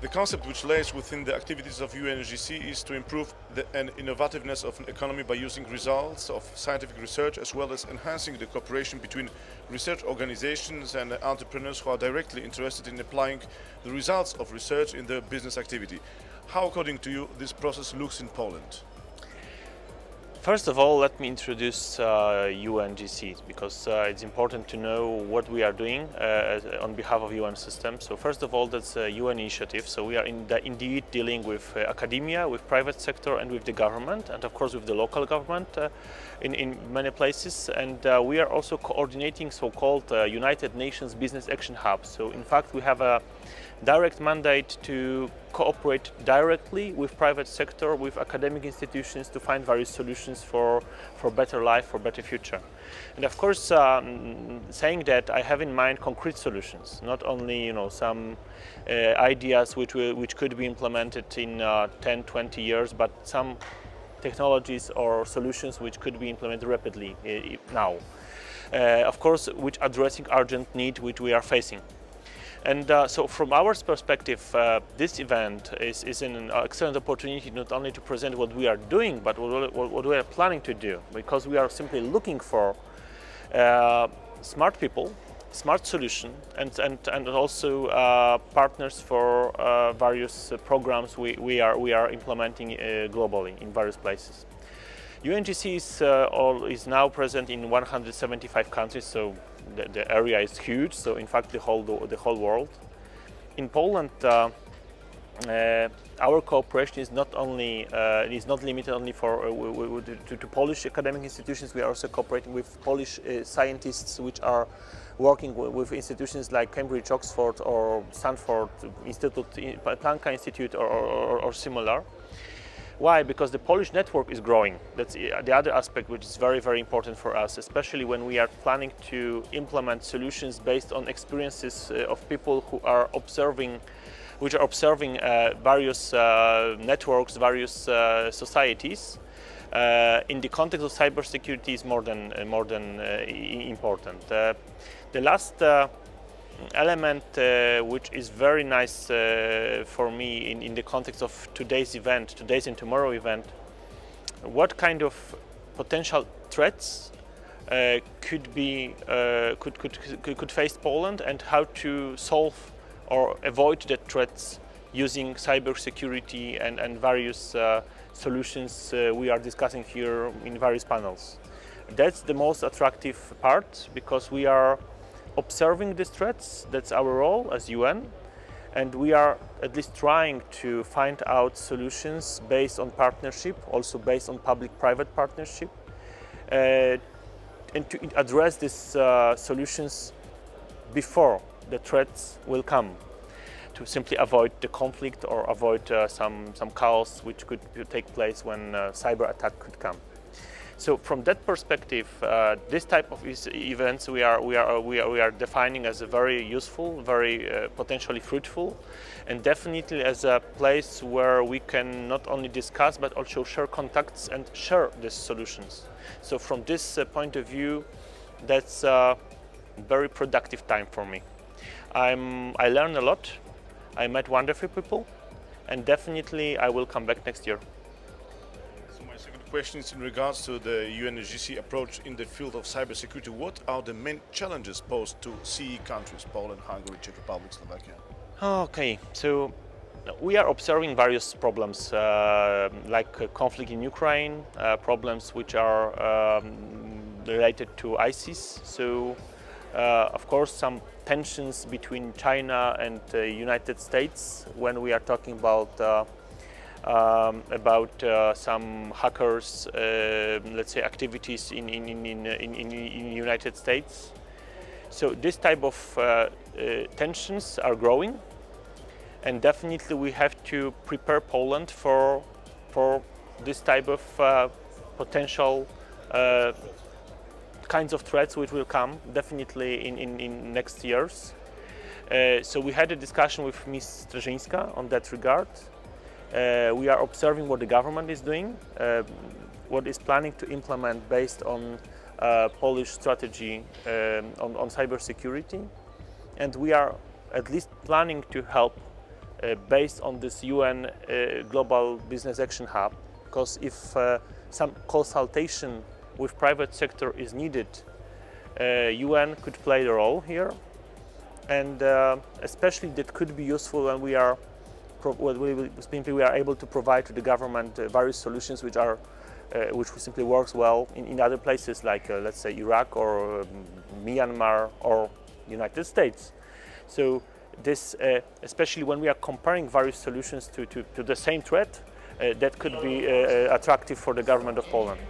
The concept which lays within the activities of UNGC is to improve the innovativeness of an economy by using results of scientific research, as well as enhancing the cooperation between research organizations and entrepreneurs who are directly interested in applying the results of research in their business activity. How, according to you, this process looks in Poland? First of all, let me introduce UNGC, because it's important to know what we are doing on behalf of UN system. So first of all, that's a UN initiative. So we are indeed dealing with academia, with private sector, and with the government, and of course with the local government in many places. And we are also coordinating so-called United Nations Business Action Hub. So in fact, we have a direct mandate to cooperate directly with private sector, with academic institutions, to find various solutions for better life, for better future. And of course, saying that, I have in mind concrete solutions, not only some ideas which could be implemented in 10, 20 years, but some technologies or solutions which could be implemented rapidly now. Of course, which addressing urgent need which we are facing. And so from our perspective, this event is an excellent opportunity not only to present what we are doing, but what we are planning to do, because we are simply looking for smart people, smart solution, and also partners for various programs we are implementing globally in various places. UNGC is now present in 175 countries, so the area is huge. So in fact, the whole world. In Poland, our cooperation is not limited only to Polish academic institutions. We are also cooperating with Polish scientists, which are working with institutions like Cambridge, Oxford, or Stanford Institute, Planka Institute, or similar. Why? Because the Polish network is growing. That's the other aspect which is very, very important for us, especially when we are planning to implement solutions based on experiences of people who are observing various networks, various societies. In the context of cybersecurity is more than important. The last element which is very nice for me in the context of today's and tomorrow event, what kind of potential threats could face Poland, and how to solve or avoid the threats using cybersecurity and various solutions we are discussing here in various panels. That's the most attractive part, because we are observing these threats. That's our role as UN, and we are at least trying to find out solutions based on partnership, also based on public-private partnership, and to address these solutions before the threats will come, to simply avoid the conflict or avoid some chaos which could take place when cyber attack could come. So from that perspective, this type of events we are defining as a very useful, very potentially fruitful, and definitely as a place where we can not only discuss but also share contacts and share these solutions. So from this point of view, that's a very productive time for me. I learned a lot. I met wonderful people, and definitely I will come back next year. Questions in regards to the UNGC approach in the field of cybersecurity. What are the main challenges posed to CE countries, Poland, Hungary, Czech Republic, Slovakia? Okay, so we are observing various problems like conflict in Ukraine, problems which are related to ISIS. So of course, some tensions between China and the United States when we are talking about some hackers, let's say, activities in United States. So this type of tensions are growing, and definitely we have to prepare Poland for this type of potential kinds of threats which will come definitely in next years. So we had a discussion with Ms. Strzeżyńska on that regard. We are observing what the government is doing, what is planning to implement based on Polish strategy on cybersecurity, and we are at least planning to help based on this UN Global Business Action Hub, because if some consultation with private sector is needed, UN could play the role here, and especially that could be useful when we are able to provide to the government various solutions which simply works well in other places like let's say Iraq or Myanmar or United States. So this, especially when we are comparing various solutions to the same threat, that could be attractive for the government of Poland.